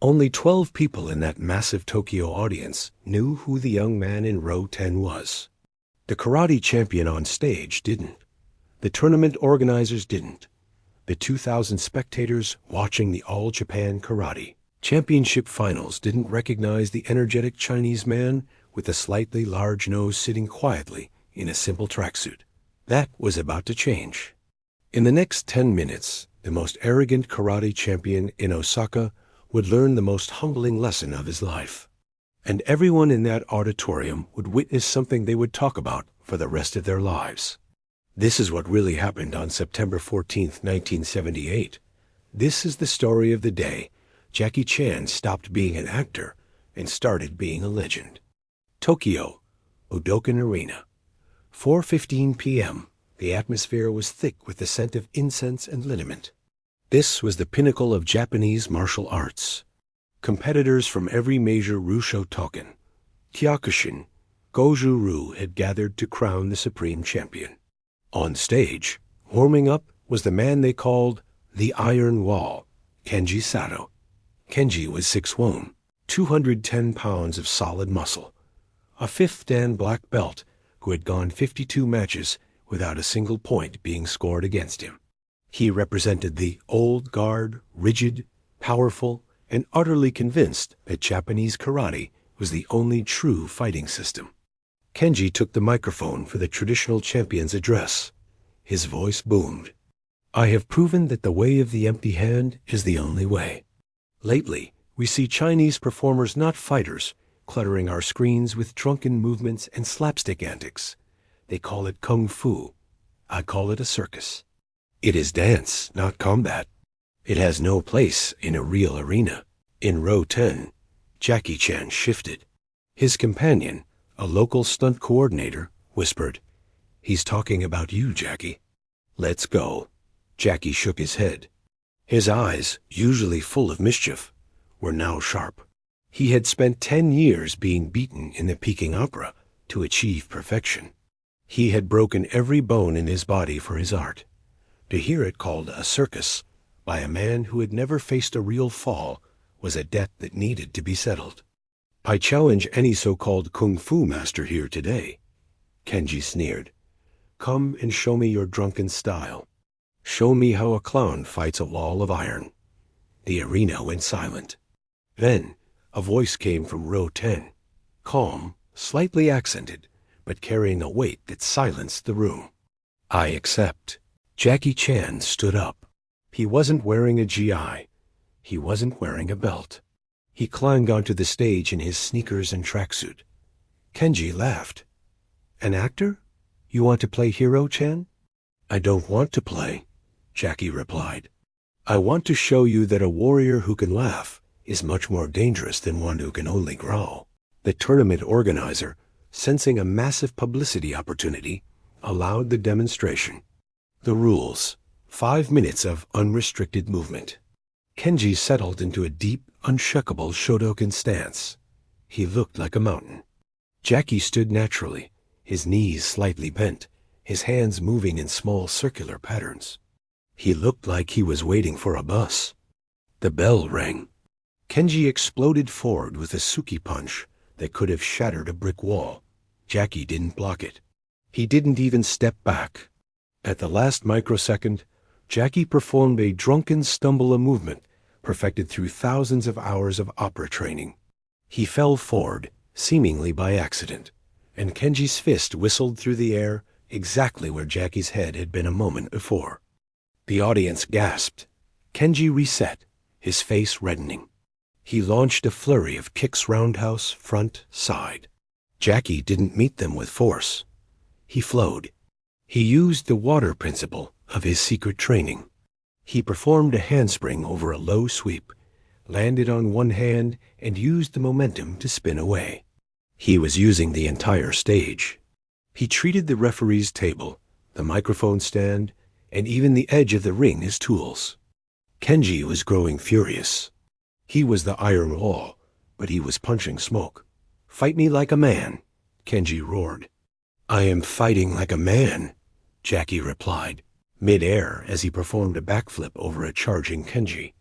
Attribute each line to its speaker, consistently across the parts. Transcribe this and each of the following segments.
Speaker 1: Only 12 people in that massive Tokyo audience knew who the young man in row 10 was. The karate champion on stage didn't. The tournament organizers didn't. The 2,000 spectators watching the All Japan Karate Championship finals didn't recognize the energetic Chinese man with a slightly large nose sitting quietly in a simple tracksuit. That was about to change. In the next 10 minutes, the most arrogant karate champion in Osaka would learn the most humbling lesson of his life. And everyone in that auditorium would witness something they would talk about for the rest of their lives. This is what really happened on September 14, 1978. This is the story of the day Jackie Chan stopped being an actor and started being a legend. Tokyo, Budokan Arena. 4:15 p.m. The atmosphere was thick with the scent of incense and liniment. This was the pinnacle of Japanese martial arts. Competitors from every major Rusho Token, Kyokushin, Goju-Ryu had gathered to crown the supreme champion. On stage, warming up, was the man they called the Iron Wall, Kenji Sato. Kenji was 6'1", 210 pounds of solid muscle, a fifth Dan black belt who had gone 52 matches without a single point being scored against him. He represented the old guard, rigid, powerful, and utterly convinced that Japanese karate was the only true fighting system. Kenji took the microphone for the traditional champion's address. His voice boomed. "I have proven that the way of the empty hand is the only way. Lately, we see Chinese performers, not fighters, cluttering our screens with drunken movements and slapstick antics. They call it kung fu. I call it a circus. It is dance, not combat. It has no place in a real arena." In row 10, Jackie Chan shifted. His companion, a local stunt coordinator, whispered, "He's talking about you, Jackie." "Let's go." Jackie shook his head. His eyes, usually full of mischief, were now sharp. He had spent 10 years being beaten in the Peking opera to achieve perfection. He had broken every bone in his body for his art. To hear it called a circus by a man who had never faced a real fall was a debt that needed to be settled. "I challenge any so-called kung fu master here today," Kenji sneered. "Come and show me your drunken style. Show me how a clown fights a wall of iron." The arena went silent. Then a voice came from row 10, calm, slightly accented, but carrying a weight that silenced the room. "I accept." Jackie Chan stood up. He wasn't wearing a GI. He wasn't wearing a belt. He climbed onto the stage in his sneakers and tracksuit. Kenji laughed. "An actor? You want to play hero, Chan?" "I don't want to play," Jackie replied. "I want to show you that a warrior who can laugh is much more dangerous than one who can only growl." The tournament organizer, sensing a massive publicity opportunity, allowed the demonstration. The rules: 5 minutes of unrestricted movement. Kenji settled into a deep, unshakable Shotokan stance. He looked like a mountain. Jackie stood naturally, his knees slightly bent, his hands moving in small circular patterns. He looked like he was waiting for a bus. The bell rang. Kenji exploded forward with a Suki punch that could have shattered a brick wall. Jackie didn't block it. He didn't even step back. At the last microsecond, Jackie performed a drunken stumble movement perfected through thousands of hours of opera training. He fell forward, seemingly by accident, and Kenji's fist whistled through the air exactly where Jackie's head had been a moment before. The audience gasped. Kenji reset, his face reddening. He launched a flurry of kicks, roundhouse, front, side. Jackie didn't meet them with force. He flowed. He used the water principle of his secret training. He performed a handspring over a low sweep, landed on one hand, and used the momentum to spin away. He was using the entire stage. He treated the referee's table, the microphone stand, and even the edge of the ring as tools. Kenji was growing furious. He was the Iron Wall, but he was punching smoke. "Fight me like a man," Kenji roared. "I am fighting like a man," Jackie replied, mid-air as he performed a backflip over a charging Kenji.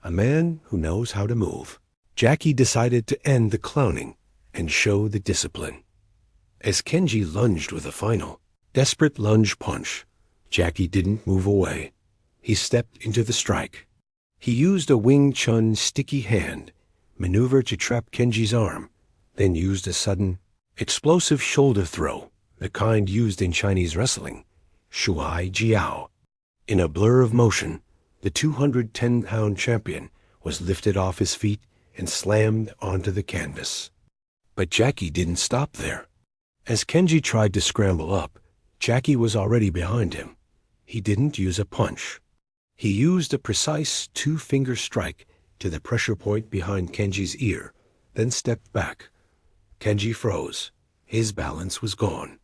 Speaker 1: a man who knows how to move. Jackie decided to end the clowning and show the discipline. As Kenji lunged with a final, desperate lunge punch, Jackie didn't move away. He stepped into the strike. He used a Wing Chun sticky hand maneuver to trap Kenji's arm, then used a sudden, explosive shoulder throw, the kind used in Chinese wrestling, shuai jiao. In a blur of motion, the 210-pound champion was lifted off his feet and slammed onto the canvas. But Jackie didn't stop there. As Kenji tried to scramble up, Jackie was already behind him. He didn't use a punch. He used a precise two-finger strike to the pressure point behind Kenji's ear, then stepped back. Kenji froze. His balance was gone.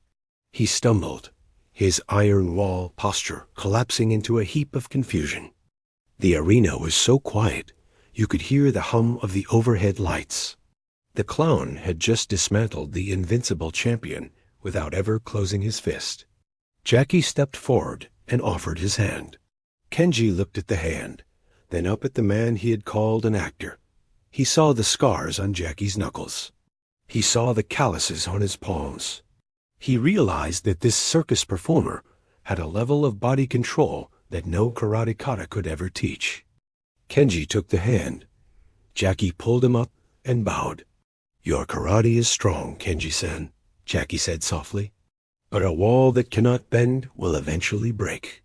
Speaker 1: He stumbled, his iron wall posture collapsing into a heap of confusion. The arena was so quiet, you could hear the hum of the overhead lights. The clown had just dismantled the invincible champion without ever closing his fist. Jackie stepped forward and offered his hand. Kenji looked at the hand, then up at the man he had called an actor. He saw the scars on Jackie's knuckles. He saw the calluses on his palms. He realized that this circus performer had a level of body control that no karate kata could ever teach. Kenji took the hand. Jackie pulled him up and bowed. "Your karate is strong, Kenji-san," Jackie said softly. "But a wall that cannot bend will eventually break.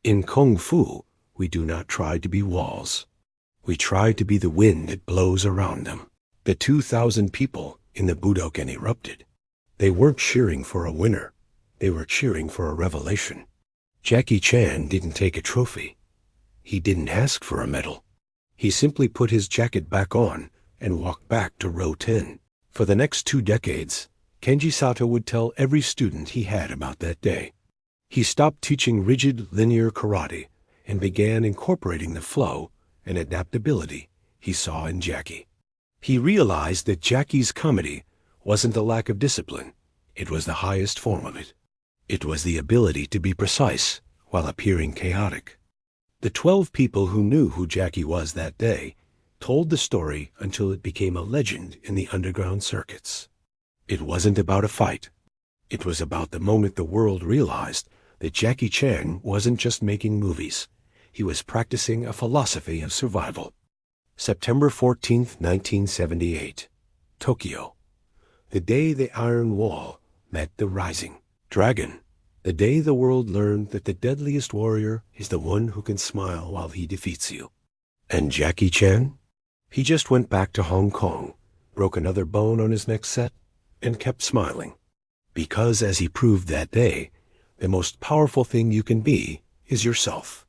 Speaker 1: In Kung Fu, we do not try to be walls. We try to be the wind that blows around them." The 2,000 people in the Budokan erupted. They weren't cheering for a winner. They were cheering for a revelation. Jackie Chan didn't take a trophy. He didn't ask for a medal. He simply put his jacket back on and walked back to row 10. For the next 2 decades, Kenji Sato would tell every student he had about that day. He stopped teaching rigid linear karate and began incorporating the flow and adaptability he saw in Jackie. He realized that Jackie's comedy wasn't a lack of discipline. It was the highest form of it. It was the ability to be precise while appearing chaotic. The 12 people who knew who Jackie was that day told the story until it became a legend in the underground circuits. It wasn't about a fight. It was about the moment the world realized that Jackie Chan wasn't just making movies. He was practicing a philosophy of survival. September 14th, 1978. Tokyo. The day the Iron Wall met the rising dragon. The day the world learned that the deadliest warrior is the one who can smile while he defeats you. And Jackie Chan? He just went back to Hong Kong, broke another bone on his next set, and kept smiling. Because, as he proved that day, the most powerful thing you can be is yourself.